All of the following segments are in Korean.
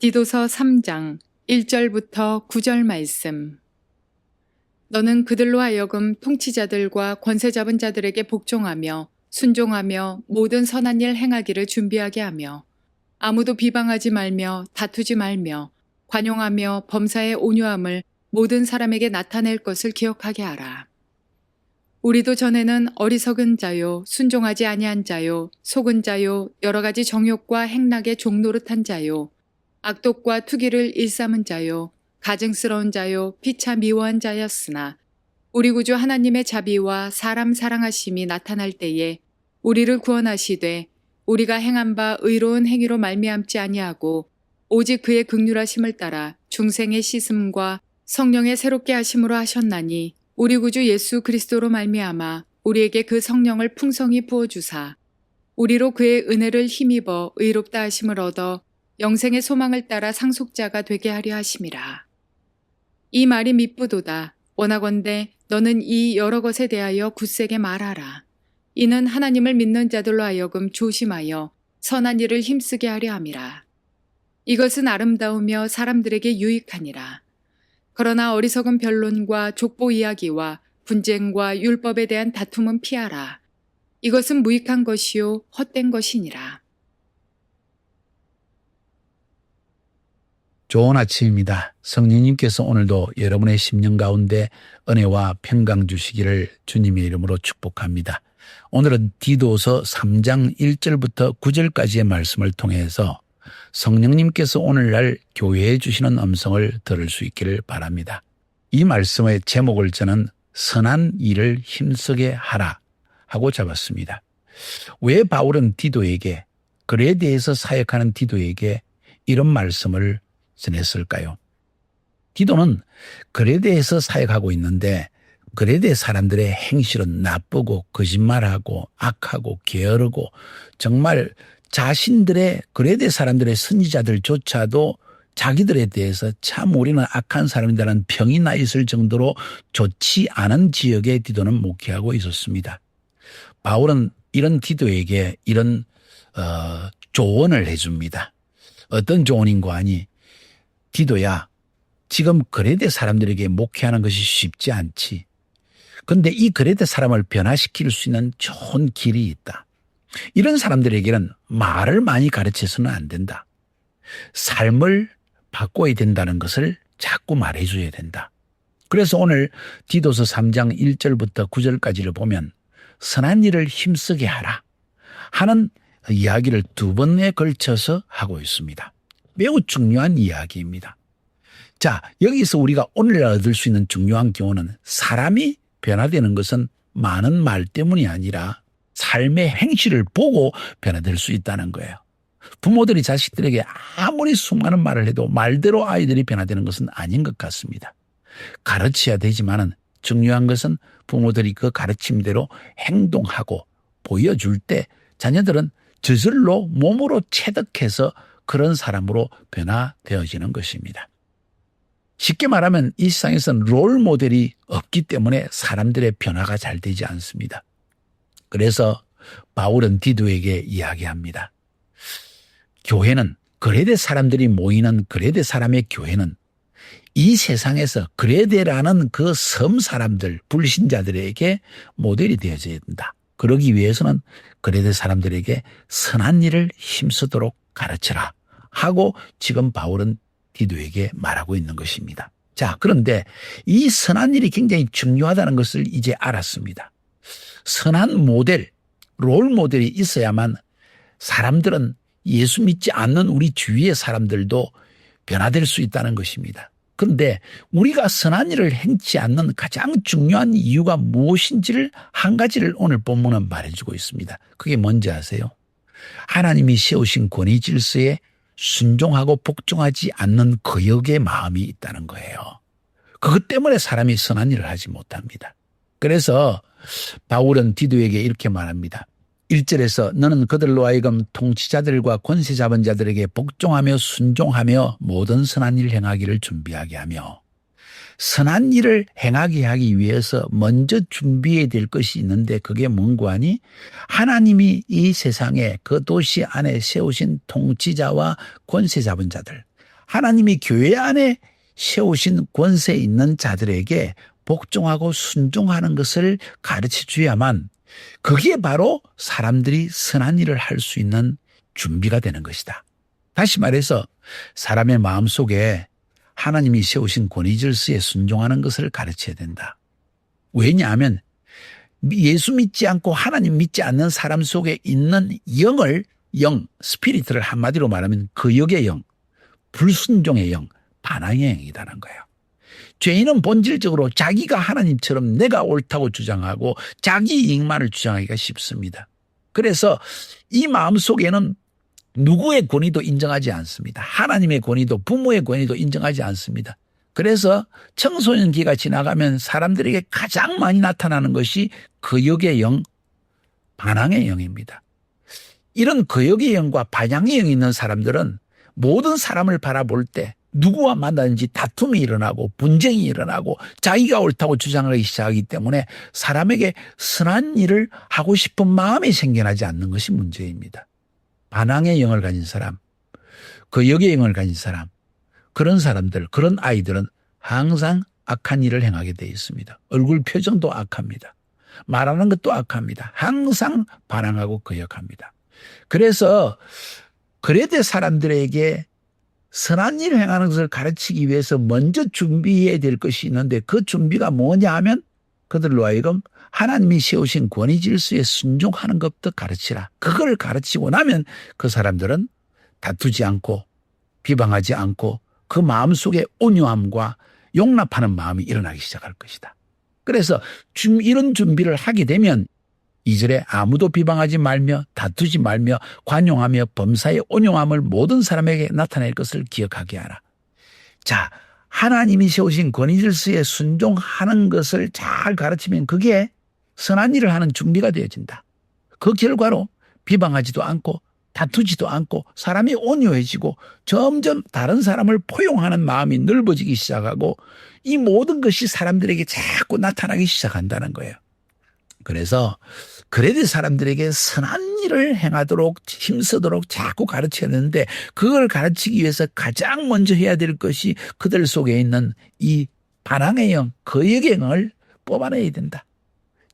디도서 3장 1절부터 9절 말씀. 너는 그들로 하여금 통치자들과 권세 잡은 자들에게 복종하며 순종하며 모든 선한 일 행하기를 준비하게 하며 아무도 비방하지 말며 다투지 말며 관용하며 범사의 온유함을 모든 사람에게 나타낼 것을 기억하게 하라. 우리도 전에는 어리석은 자요, 순종하지 아니한 자요, 속은 자요, 여러 가지 정욕과 행락에 종노릇한 자요, 악독과 투기를 일삼은 자요, 가증스러운 자요, 피차 미워한 자였으나 우리 구주 하나님의 자비와 사람 사랑하심이 나타날 때에 우리를 구원하시되 우리가 행한 바 의로운 행위로 말미암지 아니하고 오직 그의 긍휼하심을 따라 중생의 씻음과 성령의 새롭게 하심으로 하셨나니 우리 구주 예수 그리스도로 말미암아 우리에게 그 성령을 풍성히 부어주사 우리로 그의 은혜를 힘입어 의롭다 하심을 얻어 영생의 소망을 따라 상속자가 되게 하려 하심이라. 이 말이 미쁘도다. 원하건대 너는 이 여러 것에 대하여 굳세게 말하라. 이는 하나님을 믿는 자들로 하여금 조심하여 선한 일을 힘쓰게 하려 함이라. 이것은 아름다우며 사람들에게 유익하니라. 그러나 어리석은 변론과 족보 이야기와 분쟁과 율법에 대한 다툼은 피하라. 이것은 무익한 것이요 헛된 것이니라. 좋은 아침입니다. 성령님께서 오늘도 여러분의 심령 가운데 은혜와 평강 주시기를 주님의 이름으로 축복합니다. 오늘은 디도서 3장 1절부터 9절까지의 말씀을 통해서 성령님께서 오늘날 교회에 주시는 음성을 들을 수 있기를 바랍니다. 이 말씀의 제목을 저는 선한 일을 힘쓰게 하라 하고 잡았습니다. 왜 바울은 디도에게, 그에 대해서 사역하는 디도에게 이런 말씀을 전했을까요? 디도는 그레데에서 사역하고 있는데 그레데 사람들의 행실은 나쁘고 거짓말하고 악하고 게으르고 정말 자신들의 그레데 사람들의 선지자들조차도 자기들에 대해서 참 우리는 악한 사람이라는 평이 나 있을 정도로 좋지 않은 지역에 디도는 목회하고 있었습니다. 바울은 이런 디도에게 이런 조언을 해줍니다. 어떤 조언인고 하니, 디도야, 지금 그레데 사람들에게 목회하는 것이 쉽지 않지. 그런데 이 그레데 사람을 변화시킬 수 있는 좋은 길이 있다. 이런 사람들에게는 말을 많이 가르쳐서는 안 된다. 삶을 바꿔야 된다는 것을 자꾸 말해줘야 된다. 그래서 오늘 디도서 3장 1절부터 9절까지를 보면 선한 일을 힘쓰게 하라 하는 이야기를 두 번에 걸쳐서 하고 있습니다. 매우 중요한 이야기입니다. 자, 여기서 우리가 오늘날 얻을 수 있는 중요한 교훈은 사람이 변화되는 것은 많은 말 때문이 아니라 삶의 행실을 보고 변화될 수 있다는 거예요. 부모들이 자식들에게 아무리 수많은 말을 해도 말대로 아이들이 변화되는 것은 아닌 것 같습니다. 가르쳐야 되지만은 중요한 것은 부모들이 그 가르침대로 행동하고 보여줄 때 자녀들은 저절로 몸으로 체득해서 그런 사람으로 변화되어지는 것입니다. 쉽게 말하면 이 세상에서는 롤 모델이 없기 때문에 사람들의 변화가 잘 되지 않습니다. 그래서 바울은 디도에게 이야기합니다. 교회는, 그레데 사람들이 모이는 그레데 사람의 교회는 이 세상에서 그레데라는 그 섬 사람들, 불신자들에게 모델이 되어져야 된다. 그러기 위해서는 그레데 사람들에게 선한 일을 힘쓰도록 가르쳐라 하고 지금 바울은 디도에게 말하고 있는 것입니다. 자, 그런데 이 선한 일이 굉장히 중요하다는 것을 이제 알았습니다. 선한 모델, 롤 모델이 있어야만 사람들은 예수 믿지 않는 우리 주위의 사람들도 변화될 수 있다는 것입니다. 그런데 우리가 선한 일을 행치 않는 가장 중요한 이유가 무엇인지를 한 가지를 오늘 본문은 말해주고 있습니다. 그게 뭔지 아세요? 하나님이 세우신 권위 질서에 순종하고 복종하지 않는 거역의 마음이 있다는 거예요. 그것 때문에 사람이 선한 일을 하지 못합니다. 그래서 바울은 디도에게 이렇게 말합니다. 1절에서 너는 그들로 하여금 통치자들과 권세 잡은 자들에게 복종하며 순종하며 모든 선한 일 행하기를 준비하게 하며, 선한 일을 행하게 하기 위해서 먼저 준비해야 될 것이 있는데 그게 뭔고 하니, 하나님이 이 세상에 그 도시 안에 세우신 통치자와 권세 잡은 자들, 하나님이 교회 안에 세우신 권세 있는 자들에게 복종하고 순종하는 것을 가르쳐 줘야만 그게 바로 사람들이 선한 일을 할 수 있는 준비가 되는 것이다. 다시 말해서 사람의 마음속에 하나님이 세우신 권위 질서에 순종하는 것을 가르쳐야 된다. 왜냐하면 예수 믿지 않고 하나님 믿지 않는 사람 속에 있는 스피리트를 한마디로 말하면 거역의 영, 불순종의 영, 반항의 영이라는 거예요. 죄인은 본질적으로 자기가 하나님처럼 내가 옳다고 주장하고 자기 이익만을 주장하기가 쉽습니다. 그래서 이 마음속에는 누구의 권위도 인정하지 않습니다. 하나님의 권위도 부모의 권위도 인정하지 않습니다. 그래서 청소년기가 지나가면 사람들에게 가장 많이 나타나는 것이 거역의 영, 반항의 영입니다. 이런 거역의 영과 반항의 영이 있는 사람들은 모든 사람을 바라볼 때 누구와 만나든지 다툼이 일어나고 분쟁이 일어나고 자기가 옳다고 주장하기 시작하기 때문에 사람에게 선한 일을 하고 싶은 마음이 생겨나지 않는 것이 문제입니다. 반항의 영을 가진 사람, 거역의 영을 가진 사람, 그런 사람들, 그런 아이들은 항상 악한 일을 행하게 되어 있습니다. 얼굴 표정도 악합니다. 말하는 것도 악합니다. 항상 반항하고 거역합니다. 그래서 그레데 사람들에게 선한 일을 행하는 것을 가르치기 위해서 먼저 준비해야 될 것이 있는데 그 준비가 뭐냐 하면 그들로 하여금 하나님이 세우신 권위 질서에 순종하는 것부터 가르치라. 그걸 가르치고 나면 그 사람들은 다투지 않고 비방하지 않고 그 마음속에 온유함과 용납하는 마음이 일어나기 시작할 것이다. 그래서 이런 준비를 하게 되면 2절에 아무도 비방하지 말며 다투지 말며 관용하며 범사의 온용함을 모든 사람에게 나타낼 것을 기억하게 하라. 자, 하나님이 세우신 권위 질서에 순종하는 것을 잘 가르치면 그게 선한 일을 하는 준비가 되어진다. 그 결과로 비방하지도 않고 다투지도 않고 사람이 온유해지고 점점 다른 사람을 포용하는 마음이 넓어지기 시작하고 이 모든 것이 사람들에게 자꾸 나타나기 시작한다는 거예요. 그래서 그레데 사람들에게 선한 일을 행하도록 힘쓰도록 자꾸 가르쳐야 되는데 그걸 가르치기 위해서 가장 먼저 해야 될 것이 그들 속에 있는 이 반항의 영, 거역의 영을 뽑아내야 된다.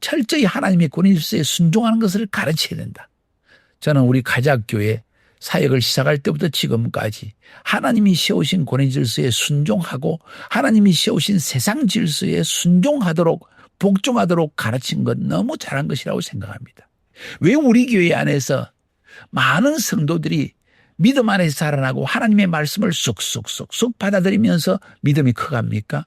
철저히 하나님의 권위 질서에 순종하는 것을 가르쳐야 된다. 저는 우리 가작교회 사역을 시작할 때부터 지금까지 하나님이 세우신 권위 질서에 순종하고 하나님이 세우신 세상 질서에 순종하도록 복종하도록 가르친 것 너무 잘한 것이라고 생각합니다. 왜 우리 교회 안에서 많은 성도들이 믿음 안에서 자라나고 하나님의 말씀을 쑥쑥 받아들이면서 믿음이 커갑니까?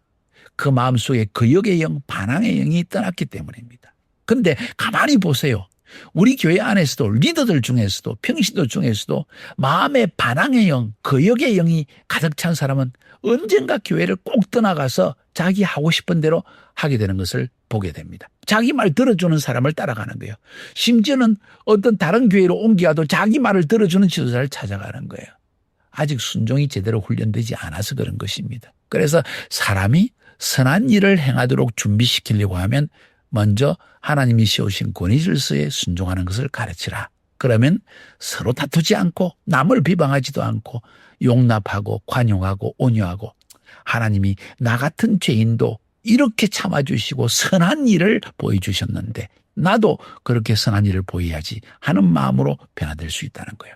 그 마음속에 거역의 영, 반항의 영이 떠났기 때문입니다. 그런데 가만히 보세요. 우리 교회 안에서도 리더들 중에서도 평신도 중에서도 마음의 반항의 영, 거역의 영이 가득 찬 사람은 언젠가 교회를 꼭 떠나가서 자기 하고 싶은 대로 하게 되는 것을 보게 됩니다. 자기 말 들어주는 사람을 따라가는 거예요. 심지어는 어떤 다른 교회로 옮겨가도 자기 말을 들어주는 지도자를 찾아가는 거예요. 아직 순종이 제대로 훈련되지 않아서 그런 것입니다. 그래서 사람이 선한 일을 행하도록 준비시키려고 하면 먼저 하나님이 세우신 권위 질서에 순종하는 것을 가르치라. 그러면 서로 다투지 않고 남을 비방하지도 않고 용납하고 관용하고 온유하고 하나님이 나 같은 죄인도 이렇게 참아주시고 선한 일을 보여주셨는데 나도 그렇게 선한 일을 보여야지 하는 마음으로 변화될 수 있다는 거예요.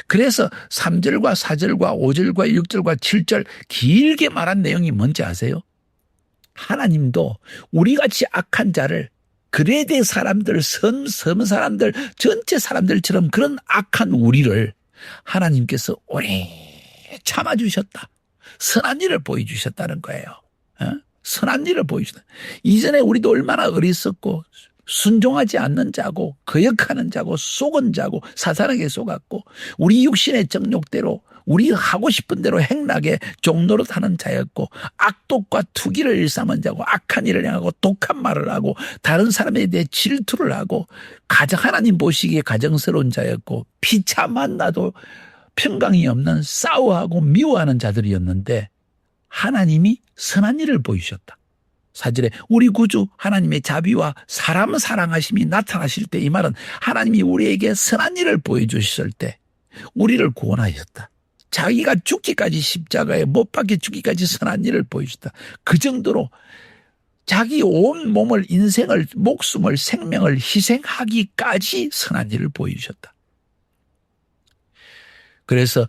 그래서 3절과 4절과 5절과 6절과 7절 길게 말한 내용이 뭔지 아세요? 하나님도 우리같이 악한 자를 그레데 사람들, 섬 사람들, 전체 사람들처럼 그런 악한 우리를 하나님께서 오래 참아주셨다. 선한 일을 보여주셨다는 거예요. 선한 일을 보여주셨다. 이전에 우리도 얼마나 어리석고 순종하지 않는 자고 거역하는 자고 속은 자고 사사랑에 속았고 우리 육신의 정욕대로 우리 하고 싶은 대로 행락에 종노릇하는 자였고 악독과 투기를 일삼은 자고 악한 일을 행하고 독한 말을 하고 다른 사람에 대해 질투를 하고 가정 하나님 보시기에 가정스러운 자였고 비참한 나도 평강이 없는 싸워하고 미워하는 자들이었는데 하나님이 선한 일을 보이셨다. 4절에 우리 구주 하나님의 자비와 사람 사랑하심이 나타나실 때 이 말은 하나님이 우리에게 선한 일을 보여주셨을 때 우리를 구원하셨다. 자기가 죽기까지 십자가에 못 박혀 죽기까지 선한 일을 보여줬다. 그 정도로 자기 온 몸을, 인생을, 목숨을, 생명을 희생하기까지 선한 일을 보여주셨다. 그래서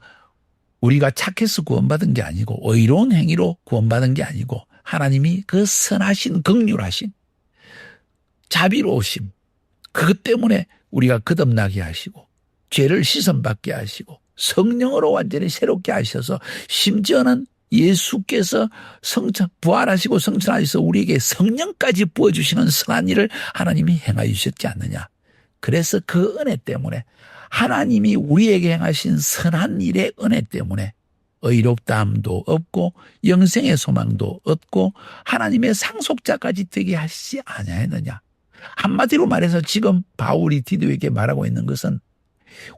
우리가 착해서 구원받은 게 아니고 의로운 행위로 구원받은 게 아니고 하나님이 그 선하신, 긍휼하신, 자비로우심, 그것 때문에 우리가 거듭나게 하시고 죄를 씻음받게 하시고 성령으로 완전히 새롭게 하셔서 심지어는 예수께서 부활하시고 성천하셔서 우리에게 성령까지 부어주시는 선한 일을 하나님이 행하여 주셨지 않느냐. 그래서 그 은혜 때문에 하나님이 우리에게 행하신 선한 일의 은혜 때문에 의롭다함도 없고 영생의 소망도 없고 하나님의 상속자까지 되게 하시지 아니하였느냐. 한마디로 말해서 지금 바울이 디도에게 말하고 있는 것은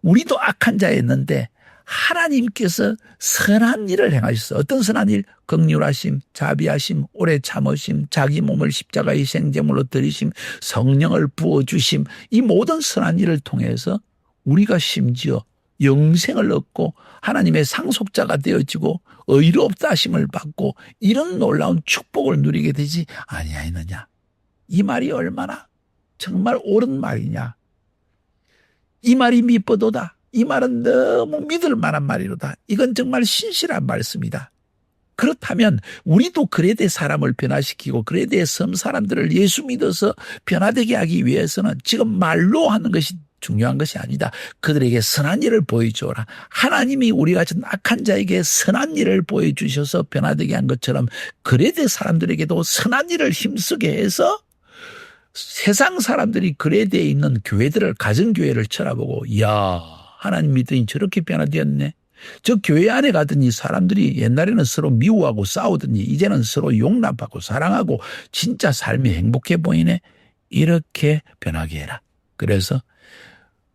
우리도 악한 자였는데 하나님께서 선한 일을 행하셨어. 어떤 선한 일? 긍휼하심, 자비하심, 오래 참으심, 자기 몸을 십자가의 희생제물로 드리심, 성령을 부어주심, 이 모든 선한 일을 통해서 우리가 심지어 영생을 얻고 하나님의 상속자가 되어지고 의롭다 하심을 받고 이런 놀라운 축복을 누리게 되지 아니하였느냐. 이 말이 얼마나 정말 옳은 말이냐. 이 말이 미쁘도다. 이 말은 너무 믿을 만한 말이로다. 이건 정말 신실한 말씀이다. 그렇다면 우리도 그에 대해 사람을 변화시키고 그에 대해 섬 사람들을 예수 믿어서 변화되게 하기 위해서는 지금 말로 하는 것이 중요한 것이 아니다. 그들에게 선한 일을 보여주어라. 하나님이 우리 같은 악한 자에게 선한 일을 보여주셔서 변화되게 한 것처럼 그에 대해 사람들에게도 선한 일을 힘쓰게 해서 세상 사람들이 그에 대해 있는 교회들을, 가정교회를 쳐다보고 이야, 하나님 믿더니 저렇게 변화되었네. 저 교회 안에 가더니 사람들이 옛날에는 서로 미워하고 싸우더니 이제는 서로 용납하고 사랑하고 진짜 삶이 행복해 보이네. 이렇게 변하게 해라. 그래서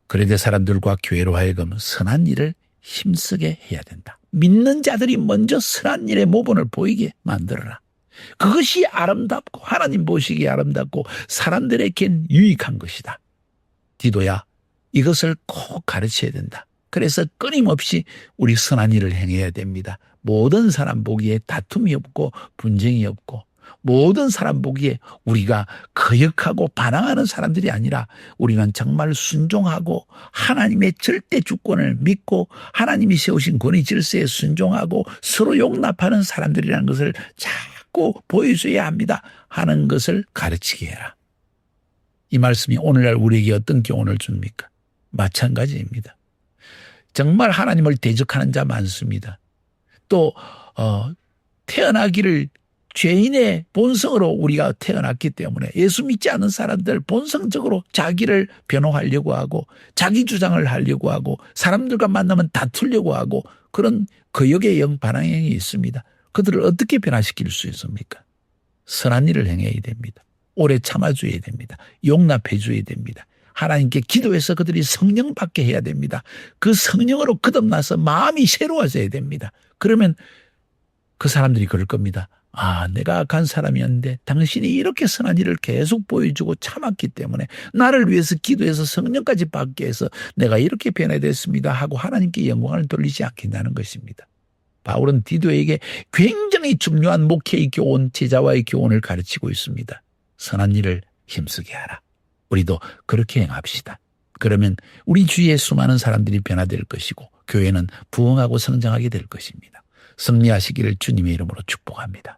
그래대 사람들과 교회로 하여금 선한 일을 힘쓰게 해야 된다. 믿는 자들이 먼저 선한 일의 모본을 보이게 만들어라. 그것이 아름답고 하나님 보시기에 아름답고 사람들에겐 유익한 것이다. 디도야, 이것을 꼭 가르쳐야 된다. 그래서 끊임없이 우리 선한 일을 행해야 됩니다. 모든 사람 보기에 다툼이 없고 분쟁이 없고 모든 사람 보기에 우리가 거역하고 반항하는 사람들이 아니라 우리는 정말 순종하고 하나님의 절대 주권을 믿고 하나님이 세우신 권위 질서에 순종하고 서로 용납하는 사람들이라는 것을 자꾸 보여줘야 합니다. 하는 것을 가르치게 해라. 이 말씀이 오늘날 우리에게 어떤 교훈을 줍니까? 마찬가지입니다. 정말 하나님을 대적하는 자 많습니다. 또 태어나기를 죄인의 본성으로 우리가 태어났기 때문에 예수 믿지 않는 사람들 본성적으로 자기를 변호하려고 하고 자기 주장을 하려고 하고 사람들과 만나면 다투려고 하고 그런 거역의 반항행이 있습니다. 그들을 어떻게 변화시킬 수 있습니까? 선한 일을 행해야 됩니다. 오래 참아줘야 됩니다. 용납해줘야 됩니다. 하나님께 기도해서 그들이 성령 받게 해야 됩니다. 그 성령으로 거듭나서 마음이 새로워져야 됩니다. 그러면 그 사람들이 그럴 겁니다. 아, 내가 악한 사람이었는데 당신이 이렇게 선한 일을 계속 보여주고 참았기 때문에 나를 위해서 기도해서 성령까지 받게 해서 내가 이렇게 변화됐습니다 하고 하나님께 영광을 돌리지 않겠다는 것입니다. 바울은 디도에게 굉장히 중요한 목회의 교훈, 제자와의 교훈을 가르치고 있습니다. 선한 일을 힘쓰게 하라. 우리도 그렇게 행합시다. 그러면 우리 주위에 수많은 사람들이 변화될 것이고 교회는 부흥하고 성장하게 될 것입니다. 승리하시기를 주님의 이름으로 축복합니다.